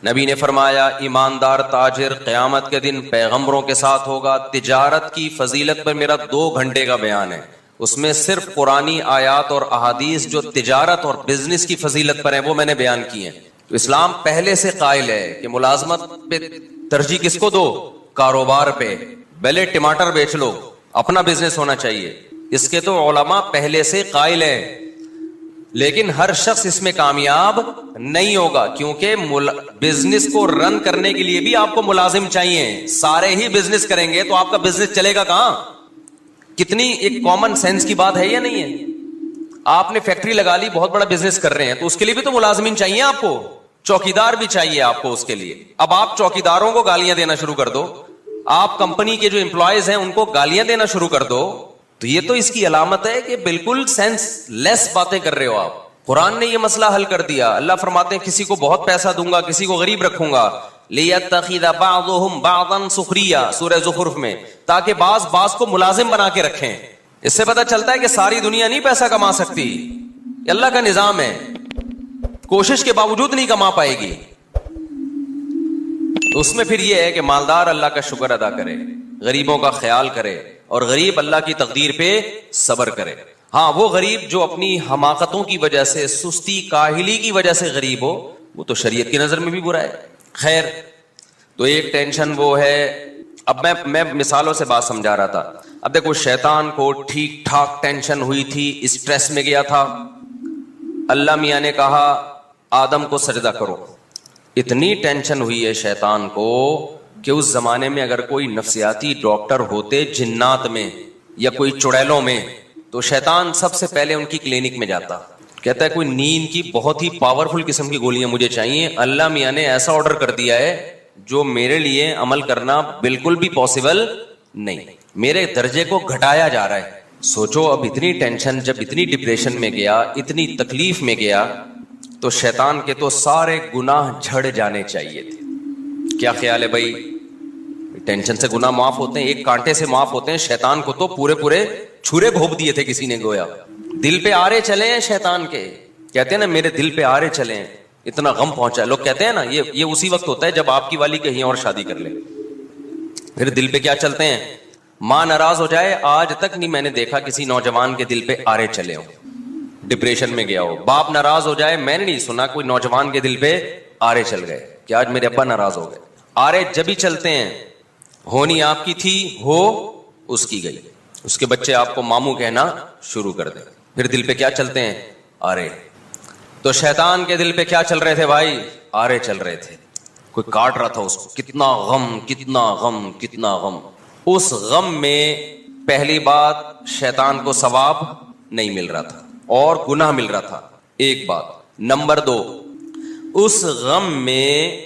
نبی نے فرمایا ایماندار تاجر قیامت کے دن پیغمبروں کے ساتھ ہوگا. تجارت کی فضیلت پر میرا 2 گھنٹے کا بیان ہے، اس میں صرف قرآنی آیات اور احادیث جو تجارت اور بزنس کی فضیلت پر ہیں وہ میں نے بیان کی ہیں. تو اسلام پہلے سے قائل ہے کہ ملازمت پہ ترجیح کس کو دو؟ کاروبار پہ. پہلے ٹماٹر بیچ لو، اپنا بزنس ہونا چاہیے، اس کے تو علماء پہلے سے قائل ہیں. لیکن ہر شخص اس میں کامیاب نہیں ہوگا، کیونکہ بزنس کو رن کرنے کے لیے بھی آپ کو ملازم چاہیے. سارے ہی بزنس کریں گے تو آپ کا بزنس چلے گا کہاں؟ کتنی ایک کامن سینس کی بات ہے یا نہیں ہے؟ آپ نے فیکٹری لگا لی، بہت بڑا بزنس کر رہے ہیں، تو اس کے لیے بھی تو ملازمین چاہیے آپ کو، چوکیدار بھی چاہیے آپ کو اس کے لیے. اب آپ چوکیداروں کو گالیاں دینا شروع کر دو، آپ کمپنی کے جو امپلائیز ہیں ان کو گالیاں دینا شروع کر دو، تو یہ تو اس کی علامت ہے کہ بالکل سینس لیس باتیں کر رہے ہو آپ. قرآن نے یہ مسئلہ حل کر دیا. اللہ فرماتے ہیں کسی کو بہت پیسہ دوں گا، کسی کو غریب رکھوں گا. لِيَتَّخِذَ بَعْضُهُمْ بَعْضًا سُخْرِيًّا سورہ زخرف میں، تاکہ بعض کو ملازم بنا کے رکھیں. اس سے پتہ چلتا ہے کہ ساری دنیا نہیں پیسہ کما سکتی، یہ اللہ کا نظام ہے، کوشش کے باوجود نہیں کما پائے گی. اس میں پھر یہ ہے کہ مالدار اللہ کا شکر ادا کرے، غریبوں کا خیال کرے، اور غریب اللہ کی تقدیر پہ صبر کرے. ہاں وہ غریب جو اپنی حماقتوں کی وجہ سے، سستی کاہلی کی وجہ سے غریب ہو، وہ تو شریعت کی نظر میں بھی برا ہے. خیر، تو ایک ٹینشن وہ ہے. اب میں مثالوں سے بات سمجھا رہا تھا. اب دیکھو شیطان کو ٹھیک ٹھاک ٹینشن ہوئی تھی، اسٹریس میں گیا تھا. اللہ میاں نے کہا آدم کو سجدہ کرو. اتنی ٹینشن ہوئی ہے شیطان کو کہ اس زمانے میں اگر کوئی نفسیاتی ڈاکٹر ہوتے جنات میں یا کوئی چڑیلوں میں، تو شیطان سب سے پہلے ان کی کلینک میں جاتا، کہتا ہے کوئی نیند کی بہت ہی پاورفل قسم کی گولیاں مجھے چاہیے. اللہ میاں نے ایسا آرڈر کر دیا ہے جو میرے لیے عمل کرنا بالکل بھی پاسبل نہیں، میرے درجے کو گھٹایا جا رہا ہے. سوچو اب اتنی ٹینشن، جب اتنی ڈپریشن میں گیا، اتنی تکلیف میں گیا، تو شیطان کے تو سارے گناہ جھڑ جانے چاہیے تھے. کیا خیال ہے بھائی؟ ٹینشن سے گناہ معاف ہوتے ہیں، ایک کانٹے سے معاف ہوتے ہیں. شیطان کو تو پورے چھرے گھونپ دیے تھے کسی نے گویا. دل پہ آرے چلے ہیں شیطان کے، کہتے ہیں نا میرے دل پہ آرے چلے ہیں، اتنا غم پہنچا ہے. لوگ کہتے ہیں نا یہ اسی وقت ہوتا ہے جب آپ کی والی کہیں اور شادی کر لے. پھر دل پہ کیا چلتے ہیں؟ ماں ناراض ہو جائے، آج تک نہیں میں نے دیکھا کسی نوجوان کے دل پہ آرے چلے ہو، ڈپریشن میں گیا ہو. باپ ناراض ہو جائے، میں نے نہیں سنا کوئی نوجوان کے دل پہ آرے چل گئے کہ آج میرے ابا ناراض ہو گئے. آرے جب ہی چلتے ہیں، ہونی آپ کی تھی، ہو اس کی گئی، اس کے بچے آپ کو ماموں کہنا شروع کر دیں. پھر دل پہ کیا چلتے ہیں؟ آرے. تو شیطان کے دل پہ کیا چل رہے تھے بھائی؟ آرے چل رہے تھے. کوئی کاٹ رہا تھا اس کو، کتنا غم کتنا غم کتنا غم. اس غم میں پہلی بات شیطان کو ثواب نہیں مل رہا تھا اور گناہ مل رہا تھا، ایک بات. نمبر 2، اس غم میں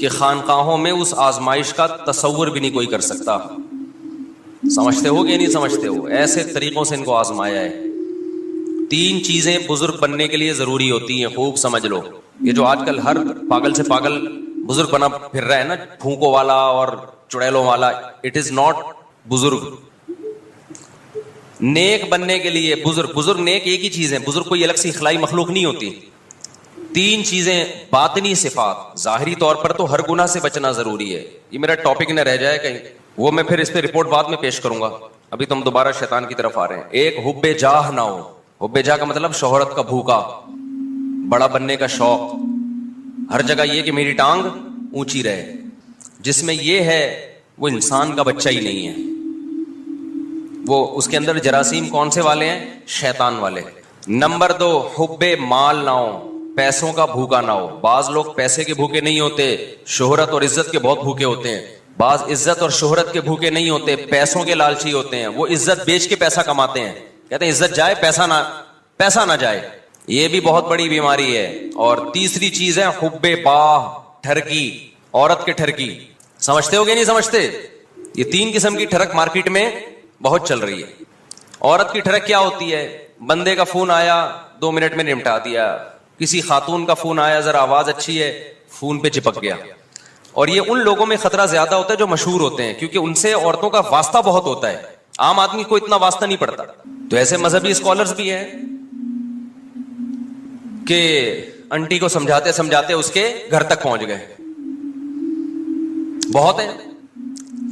کہ خانقاہوں میں اس آزمائش کا تصور بھی نہیں کوئی کر سکتا. سمجھتے ہو کہ نہیں سمجھتے ہو؟ ایسے طریقوں سے ان کو آزمایا ہے. 3 چیزیں بزرگ بننے کے لیے ضروری ہوتی ہیں، خوب سمجھ لو. یہ جو آج کل ہر پاگل سے پاگل بزرگ بنا پھر رہا ہے نا، پھونکوں والا اور چڑیلوں والا، اٹ از ناٹ بزرگ. نیک بننے کے لیے بزرگ نیک ایک ہی چیز ہے. بزرگ کوئی الگ سی اخلائی مخلوق نہیں ہوتی. 3 چیزیں باطنی صفات. ظاہری طور پر تو ہر گناہ سے بچنا ضروری ہے، یہ میرا ٹاپک نہ رہ جائے کہیں، وہ میں پھر اس پہ رپورٹ بعد میں پیش کروں گا. ابھی تو ہم دوبارہ شیطان کی طرف آ رہے ہیں. ایک حب جاہ نہ ہو. حب جاہ کا مطلب شہرت کا بھوکا، بڑا بننے کا شوق، ہر جگہ یہ کہ میری ٹانگ اونچی رہے. جس میں یہ ہے وہ انسان کا بچہ ہی نہیں ہے. وہ اس کے اندر جراثیم کون سے والے ہیں؟ شیطان والے. نمبر 2 حب مال نہ ہو، پیسوں کا بھوکا نہ ہو. بعض لوگ پیسے کے بھوکے نہیں ہوتے، شہرت اور عزت کے بہت بھوکے ہوتے ہیں. بعض عزت اور شہرت کے بھوکے نہیں ہوتے، پیسوں کے لالچی ہوتے ہیں. وہ عزت بیچ کے پیسہ کماتے ہیں، کہتے ہیں عزت جائے پیسہ نہ جائے. یہ بھی بہت بڑی بیماری ہے. اور تیسری چیز ہے حب باہ، ٹھرکی، عورت کے ٹھرکی. سمجھتے ہو گے نہیں سمجھتے؟ یہ 3 قسم کی ٹھرک مارکیٹ میں بہت چل رہی ہے. عورت کی ٹھرک کیا ہوتی ہے؟ بندے کا فون آیا 2 منٹ میں نمٹا دیا. کسی خاتون کا فون آیا، ذرا آواز اچھی ہے، فون پہ چپک گیا. اور یہ ان لوگوں میں خطرہ زیادہ ہوتا ہے جو مشہور ہوتے ہیں، کیونکہ ان سے عورتوں کا واسطہ بہت ہوتا ہے. عام آدمی کو اتنا واسطہ نہیں پڑتا. تو ایسے مذہبی اسکالرز بھی ہیں کہ انٹی کو سمجھاتے سمجھاتے اس کے گھر تک پہنچ گئے. بہت ہیں.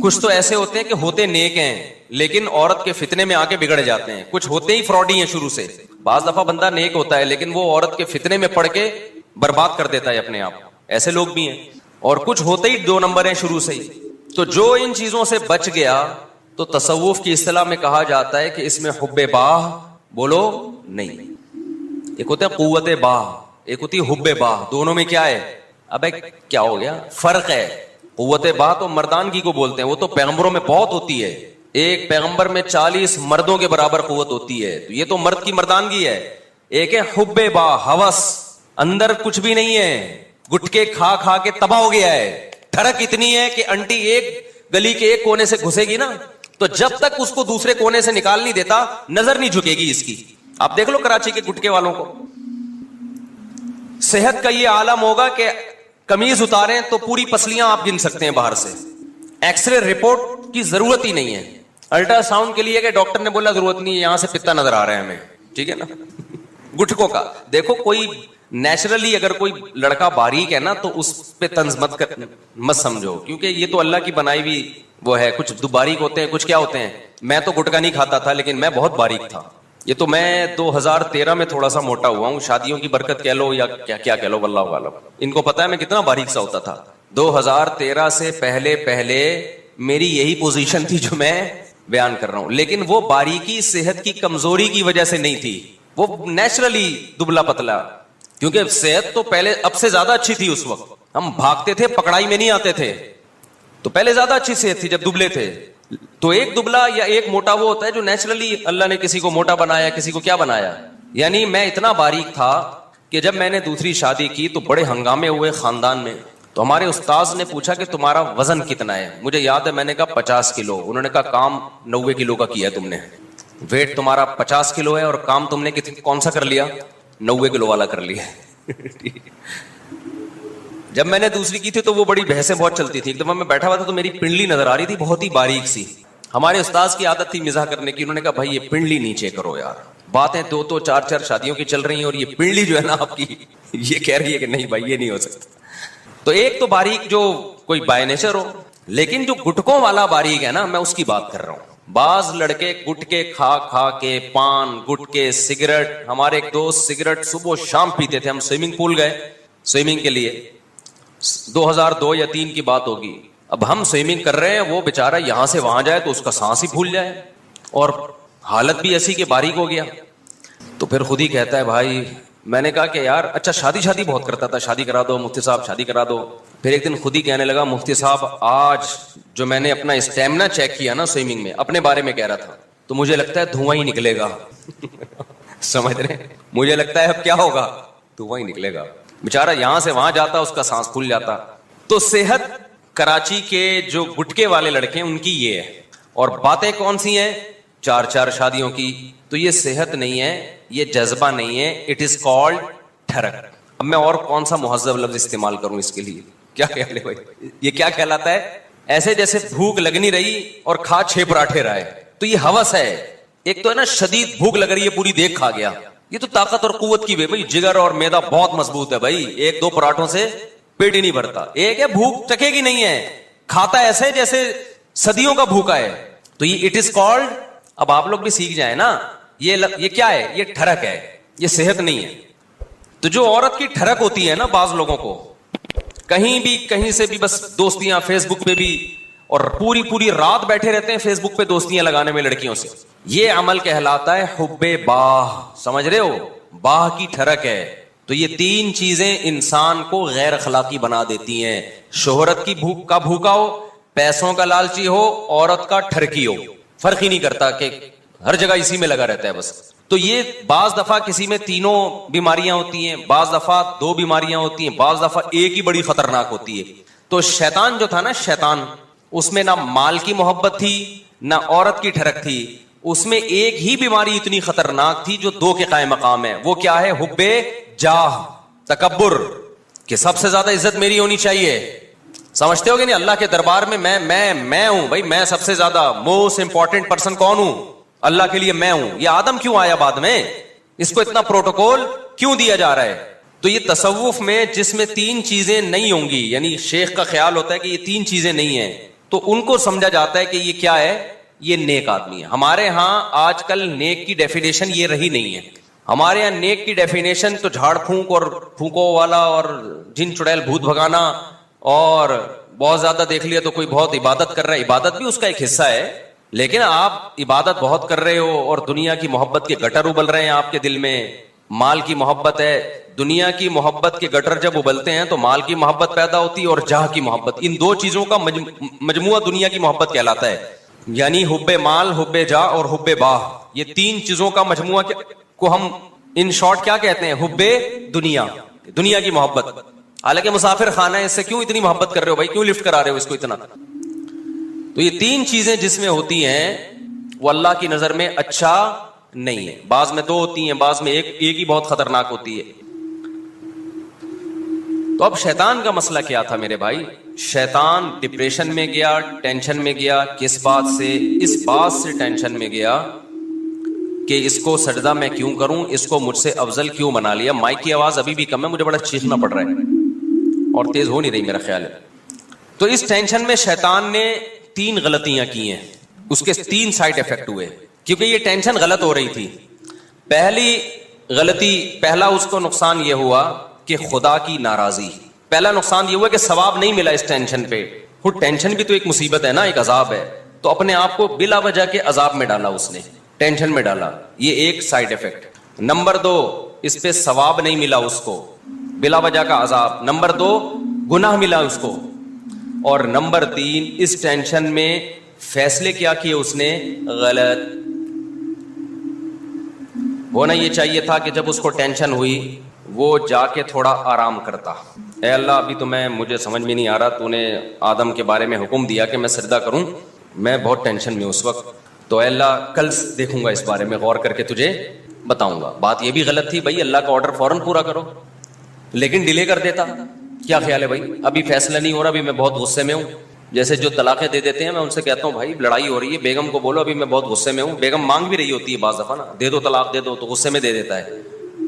کچھ تو ایسے ہوتے ہیں کہ ہوتے نیک ہیں لیکن عورت کے فتنے میں آ کے بگڑ جاتے ہیں. کچھ ہوتے ہی فراڈی ہیں شروع سے. بعض دفعہ بندہ نیک ہوتا ہے لیکن وہ عورت کے فتنے میں پڑ کے برباد کر دیتا ہے اپنے آپ. ایسے لوگ بھی ہیں. اور کچھ ہوتے ہی 2 نمبر ہیں شروع سے ہی. تو جو ان چیزوں سے بچ گیا تو تصوف کی اصطلاح میں کہا جاتا ہے کہ اس میں حب باہ بولو نہیں. ایک ہوتا ہے قوت باہ، ایک ہوتی ہے حب باہ. دونوں میں کیا ہے؟ ابے کیا ہو گیا؟ فرق ہے. قوت باہ تو مردانگی کو بولتے ہیں، وہ تو پیغمبروں میں بہت ہوتی ہے. ایک پیغمبر میں 40 مردوں کے برابر قوت ہوتی ہے. تو یہ تو مرد کی مردانگی ہے. ایک ہے حب باہ، ہوس، اندر کچھ بھی نہیں ہے، گٹکے کھا کھا کے تباہ ہو گیا ہے. ٹھڑک اتنی ہے کہ انٹی ایک گلی کے ایک کونے سے گھسے گی نا تو جب تک اس کو دوسرے کونے سے نکال نہیں دیتا نظر نہیں جھکے گی اس کی. آپ دیکھ لو کراچی کے گٹکے والوں کو. صحت کا یہ عالم ہوگا کہ قمیض اتاریں تو پوری پسلیاں آپ گن سکتے ہیں باہر سے. ایکس رے رپورٹ کی ضرورت ہی نہیں ہے. الٹرا ساؤنڈ کے لیے کہ ڈاکٹر نے بولا ضرورت نہیں ہے، یہاں سے پتا نظر آ رہا ہے ہمیں. ٹھیک ہے نا. گٹکوں کا دیکھو، کوئی نیچرلی اگر کوئی لڑکا باریک ہے نا تو اس پہ طنز مت سمجھو، کیونکہ یہ تو اللہ کی بنائی ہوئی وہ ہے. کچھ باریک ہوتے ہیں، کچھ کیا ہوتے ہیں. میں تو گٹکا نہیں کھاتا تھا لیکن میں بہت باریک تھا. یہ تو میں 2013 میں تھوڑا سا موٹا ہوا ہوں. شادیوں کی برکت کہہ لو یا کیا کہہ لو، واللہ عالم. ان کو پتا ہے میں کتنا باریک سا ہوتا تھا. 2013 سے پہلے میری یہی پوزیشن تھی جو میں بیان کر رہا ہوں. لیکن وہ باریکی صحت کی کمزوری کی وجہ سے نہیں تھی، وہ نیچرلی دبلا پتلا. کیونکہ صحت تو پہلے اب سے زیادہ اچھی تھی. اس وقت ہم بھاگتے تھے، پکڑائی میں نہیں آتے تھے. تو پہلے زیادہ اچھی صحت تھی جب دبلے تھے. تو ایک دبلا یا ایک موٹا وہ ہوتا ہے جو نیچرلی اللہ نے کسی کو موٹا بنایا، کسی کو کیا بنایا. یعنی میں اتنا باریک تھا کہ جب میں نے دوسری شادی کی تو بڑے ہنگامے ہوئے خاندان میں. تو ہمارے استاذ نے پوچھا کہ تمہارا وزن کتنا ہے. مجھے یاد ہے میں نے کہا 50 کلو. انہوں نے کہا کام 90 کلو کا کیا تم نے. ویٹ تمہارا 50 کلو ہے اور کام تم نے کون سا کر لیا؟ 90 کلو والا کر لیا. جب میں نے دوسری کی تھی تو وہ بڑی بحثیں بہت چلتی تھی. ایک دفعہ میں بیٹھا ہوا تھا تو میری پنڈلی نظر آ رہی تھی بہت ہی باریک سی. ہمارے استاذ کی عادت تھی مزاح کرنے کی. انہوں نے کہا بھائی یہ پنڈلی نیچے کرو یار. باتیں 2 4 شادیوں کی چل رہی ہیں اور یہ پنڈلی جو ہے نا آپ کی یہ کہہ رہی ہے کہ نہیں بھائی یہ نہیں ہو سکتا. تو ایک تو باریک جو کوئی بائی نیچر ہو، لیکن جو گٹکوں والا باریک ہے نا میں اس کی بات کر رہا ہوں. بعض لڑکے گٹکے کھا کھا کے، پان گٹکے سگریٹ. ہمارے ایک دوست سگریٹ صبح و شام پیتے تھے. ہم سوئمنگ پول گئے سوئمنگ کے لیے، 2002 یا 2003 کی بات ہوگی. اب ہم سوئمنگ کر رہے ہیں، وہ بیچارہ یہاں سے وہاں جائے تو اس کا سانس ہی پھول جائے اور حالت بھی ایسی کہ باریک ہو گیا. تو پھر خود ہی کہتا ہے بھائی، میں نے کہا کہ یار اچھا شادی بہت کرتا تھا، شادی کرا دو مفتی صاحب، شادی کرا دو. پھر ایک دن خود ہی کہنے لگا مفتی صاحب آج جو میں نے اپنا اسٹیمنا چیک کیا نا سوئمنگ میں، اپنے بارے میں کہہ رہا تھا، تو مجھے لگتا ہے دھواں ہی نکلے گا. سمجھ رہے ہیں؟ مجھے لگتا ہے اب کیا ہوگا، دھواں ہی نکلے گا. بیچارہ یہاں سے وہاں جاتا، اس کا سانس پھول جاتا. تو صحت کراچی کے جو گٹکے والے لڑکے ہیں ان کی یہ ہے, اور باتیں کون سی ہیں, 4 شادیوں کی. تو یہ صحت نہیں ہے, یہ جذبہ نہیں ہے, اٹ از کالڈ ٹھرک. اب میں اور کون سا مہذب لفظ استعمال کروں اس کے لیے, کیا خیال ہے بھائی, یہ کیا کہلاتا ہے؟ ایسے جیسے بھوک لگ نہیں رہی اور کھا 6 پراٹھے رہے, تو یہ ہوس ہے. ایک تو ہے نا شدید بھوک لگ رہی ہے, پوری دیکھ کھا گیا, یہ تو طاقت اور قوت کی بھائی, جگر اور میدا بہت مضبوط ہے بھائی, 1-2 پراٹھوں سے پیٹ ہی نہیں بھرتا. ایک ہے بھوک چکے گی نہیں ہے, کھاتا ایسے جیسے صدیوں کا بھوکا ہے, تو یہ اٹ از کالڈ. اب آپ لوگ بھی سیکھ جائیں نا, یہ کیا ہے, یہ ٹھرک ہے, یہ صحت نہیں ہے. تو جو عورت کی ٹھرک ہوتی ہے نا, بعض لوگوں کو کہیں بھی کہیں سے بھی بس دوستیاں فیس بک پہ بھی, اور پوری رات بیٹھے رہتے ہیں فیس بک پہ دوستیاں لگانے میں لڑکیوں سے, یہ عمل کہلاتا ہے حب باہ. سمجھ رہے ہو, باہ کی ٹھرک ہے. تو یہ 3 چیزیں انسان کو غیر اخلاقی بنا دیتی ہیں. شہرت کی بھوک کا بھوکا ہو, پیسوں کا لالچی ہو, عورت کا ٹھرکی ہو, فرق ہی نہیں کرتا کہ ہر جگہ اسی میں لگا رہتا ہے بس. تو یہ بعض دفعہ کسی میں 3 بیماریاں ہوتی ہیں, بعض دفعہ 2 بیماریاں ہوتی ہیں, بعض دفعہ ایک ہی بڑی خطرناک ہوتی ہے. تو شیطان جو تھا نا, شیطان, اس میں نہ مال کی محبت تھی نہ عورت کی ٹھرک تھی, اس میں ایک ہی بیماری اتنی خطرناک تھی جو 2 کے قائم مقام ہے. وہ کیا ہے؟ حب جاہ, تکبر, کہ سب سے زیادہ عزت میری ہونی چاہیے. سمجھتے ہو کہ نہیں, اللہ کے دربار میں میں ہوں بھائی, میں سب سے زیادہ موسٹ امپورٹنٹ پرسن کون ہوں؟ اللہ کے لیے میں ہوں. یہ آدم کیوں آیا بعد میں, اس کو اتنا پروٹوکول کیوں دیا جا رہا ہے؟ تو یہ تصوف میں جس میں 3 چیزیں نہیں ہوں گی, یعنی شیخ کا خیال ہوتا ہے کہ یہ 3 چیزیں نہیں ہیں, تو ان کو سمجھا جاتا ہے کہ یہ کیا ہے, یہ نیک آدمی ہے. ہمارے ہاں آج کل نیک کی ڈیفینیشن یہ رہی نہیں ہے. ہمارے یہاں نیک کی ڈیفینیشن تو جھاڑ پھونک اور پھونکو والا اور جن چڑیل بھوت بھگانا, اور بہت زیادہ دیکھ لیا تو کوئی بہت عبادت کر رہا ہے, عبادت بھی اس کا ایک حصہ ہے, لیکن آپ عبادت بہت کر رہے ہو اور دنیا کی محبت کے گٹر ابل رہے ہیں آپ کے دل میں. مال کی محبت ہے, دنیا کی محبت کے گٹر جب ابلتے ہیں تو مال کی محبت پیدا ہوتی ہے اور جاہ کی محبت. ان 2 چیزوں کا مجموعہ دنیا کی محبت کہلاتا ہے. یعنی حب مال, حب جاہ اور حب باہ, یہ 3 چیزوں کا مجموعہ کو ہم ان شارٹ کیا کہتے ہیں؟ حب دنیا, دنیا کی محبت. حالانکہ مسافر خانہ ہے, اس سے کیوں اتنی محبت کر رہے ہو بھائی, کیوں لفٹ کرا رہے ہو اس کو اتنا؟ تو یہ 3 چیزیں جس میں ہوتی ہیں وہ اللہ کی نظر میں اچھا نہیں ہے. بعض میں 2 ہوتی ہیں, بعض میں ایک ہی بہت خطرناک ہوتی ہے. تو اب شیطان کا مسئلہ کیا تھا میرے بھائی؟ شیطان ڈپریشن میں گیا, ٹینشن میں گیا. کس بات سے؟ اس بات سے ٹینشن میں گیا کہ اس کو سجدہ میں کیوں کروں, اس کو مجھ سے افضل کیوں بنا لیا. مائک کی آواز ابھی بھی کم ہے, مجھے بڑا چیخنا پڑ رہا ہے اور تیز ہو نہیں رہی میرا خیال ہے. تو اس ٹینشن میں شیطان نے 3 غلطیاں کی ہیں, اس کے 3 سائڈ افیکٹ ہوئے, کیونکہ یہ ٹینشن غلط ہو رہی تھی. پہلی غلطی, پہلا اس کو نقصان یہ ہوا کہ خدا کی ناراضی. پہلا نقصان یہ ہوا کہ ثواب نہیں ملا اس ٹینشن پہ. خود ٹینشن بھی تو ایک مصیبت ہے نا, ایک عذاب ہے. تو اپنے آپ کو بلا وجہ کے عذاب میں ڈالا, اس نے ٹینشن میں ڈالا. یہ ایک سائڈ افیکٹ. نمبر 2, اس پہ ثواب نہیں ملا اس کو, بلا وجہ کا عذاب. نمبر 2, گناہ ملا اس کو. اور نمبر 3, اس ٹینشن میں فیصلے کیا کیے اس نے؟ غلط. ہونا یہ چاہیے تھا کہ جب اس کو ٹینشن ہوئی وہ جا کے تھوڑا آرام کرتا. اے اللہ, ابھی تو مجھے سمجھ میں نہیں آ رہا, تو نے آدم کے بارے میں حکم دیا کہ میں سجدہ کروں, میں بہت ٹینشن میں اس وقت, تو اے اللہ کل دیکھوں گا اس بارے میں, غور کر کے تجھے بتاؤں گا. بات یہ بھی غلط تھی بھائی, اللہ کا آرڈر فوراً پورا کرو, لیکن ڈیلے کر دیتا. کیا خیال ہے بھائی, ابھی فیصلہ نہیں ہو رہا, ابھی میں بہت غصے میں ہوں. جیسے جو طلاقیں دے دیتے ہیں, میں ان سے کہتا ہوں بھائی لڑائی ہو رہی ہے, بیگم کو بولو ابھی میں بہت غصے میں ہوں. بیگم مانگ بھی رہی ہوتی ہے بعض دفعہ نا, دے دو طلاق دے دو, تو غصے میں دے دیتا ہے.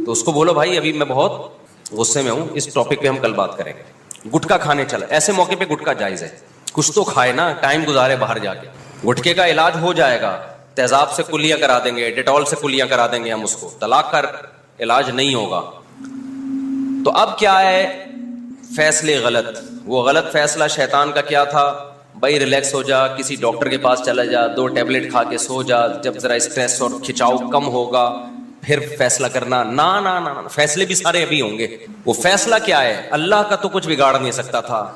تو اس کو بولو بھائی ابھی میں بہت غصے میں ہوں, اس ٹاپک پہ ہم کل بات کریں گے. گٹکا کھانے چلا, ایسے موقع پہ گٹکا جائز ہے, کچھ تو کھائے نا, ٹائم گزارے باہر جا کے. گٹکے کا علاج ہو جائے گا, تیزاب سے کلیاں کرا دیں گے, ڈیٹول سے کلیاں کرا دیں گے ہم اس کو, طلاق کا علاج نہیں ہوگا. تو اب کیا ہے؟ فیصلے غلط. وہ غلط فیصلہ شیطان کا کیا تھا؟ بھائی ریلیکس ہو جا, کسی ڈاکٹر کے پاس چلا جا, 2 ٹیبلٹ کھا کے سو جا, جب ذرا اسٹریس اور کھچاؤ کم ہوگا پھر فیصلہ کرنا. نا, فیصلے بھی سارے ابھی ہوں گے. وہ فیصلہ کیا ہے؟ اللہ کا تو کچھ بگاڑ نہیں سکتا تھا.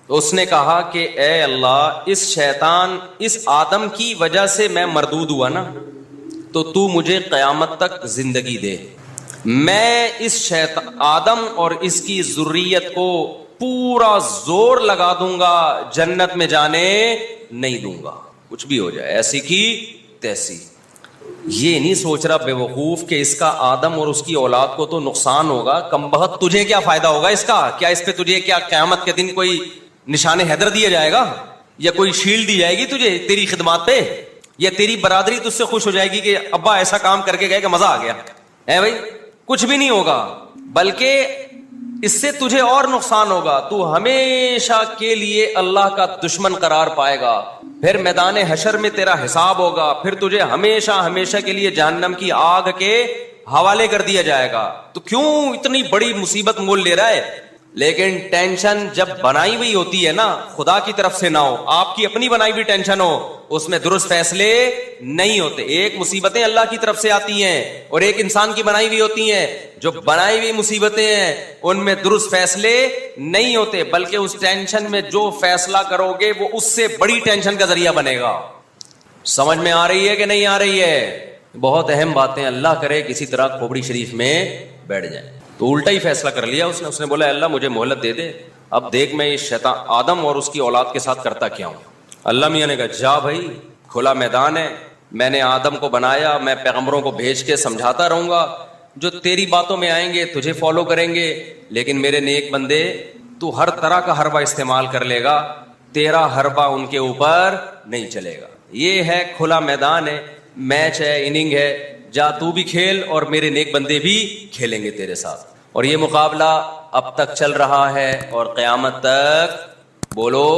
تو اس نے کہا کہ اے اللہ, اس شیطان, اس آدم کی وجہ سے میں مردود ہوا نا, تو مجھے قیامت تک زندگی دے. میں اس آدم اور اس کی ذریت کو پورا زور لگا دوں گا, جنت میں جانے نہیں دوں گا, کچھ بھی ہو جائے, ایسی کی تیسی. یہ نہیں سوچ رہا بے وقوف کہ اس کا آدم اور اس کی اولاد کو تو نقصان ہوگا, کم بخت تجھے کیا فائدہ ہوگا اس کا, کیا اس پہ تجھے کیا قیامت کے دن کوئی نشان حیدر دیا جائے گا, یا کوئی شیلڈ دی جائے گی تجھے تیری خدمات پہ, یا تیری برادری تجھ سے خوش ہو جائے گی کہ ابا ایسا کام کر کے گئے کہ مزہ آ گیا ہے بھائی, کچھ بھی نہیں ہوگا, بلکہ اس سے تجھے اور نقصان ہوگا, تو ہمیشہ کے لیے اللہ کا دشمن قرار پائے گا, پھر میدان حشر میں تیرا حساب ہوگا, پھر تجھے ہمیشہ ہمیشہ کے لیے جہنم کی آگ کے حوالے کر دیا جائے گا. تو کیوں اتنی بڑی مصیبت مول لے رہا ہے؟ لیکن ٹینشن جب بنائی ہوئی ہوتی ہے نا, خدا کی طرف سے نہ ہو, آپ کی اپنی بنائی ہوئی ٹینشن ہو, اس میں درست فیصلے نہیں ہوتے. ایک مصیبتیں اللہ کی طرف سے آتی ہیں اور ایک انسان کی بنائی ہوئی ہوتی ہیں. جو بنائی ہوئی مصیبتیں ہیں ان میں درست فیصلے نہیں ہوتے, بلکہ اس ٹینشن میں جو فیصلہ کرو گے وہ اس سے بڑی ٹینشن کا ذریعہ بنے گا. سمجھ میں آ رہی ہے کہ نہیں آ رہی ہے؟ بہت اہم باتیں, اللہ کرے کسی طرح کھوپڑی شریف میں بیٹھ جائیں. تو الٹا ہی فیصلہ کر لیا اس نے بولا اللہ مجھے مہلت دے دے, اب دیکھ میں اس شیطان آدم اور اس کی اولاد کے ساتھ کرتا کیا ہوں. اللہ میاں نے کہا جا بھائی, کھلا میدان ہے, میں نے آدم کو بنایا, میں پیغمبروں کو بھیج کے سمجھاتا رہوں گا, جو تیری باتوں میں آئیں گے تجھے فالو کریں گے, لیکن میرے نیک بندے تو ہر طرح کا حربہ استعمال کر لے گا, تیرا حربہ ان کے اوپر نہیں چلے گا. یہ ہے کھلا میدان ہے, میچ ہے, اننگ ہے, جا تو بھی کھیل اور میرے نیک بندے بھی کھیلیں گے تیرے ساتھ. اور یہ مقابلہ اب تک چل رہا ہے اور قیامت تک. بولو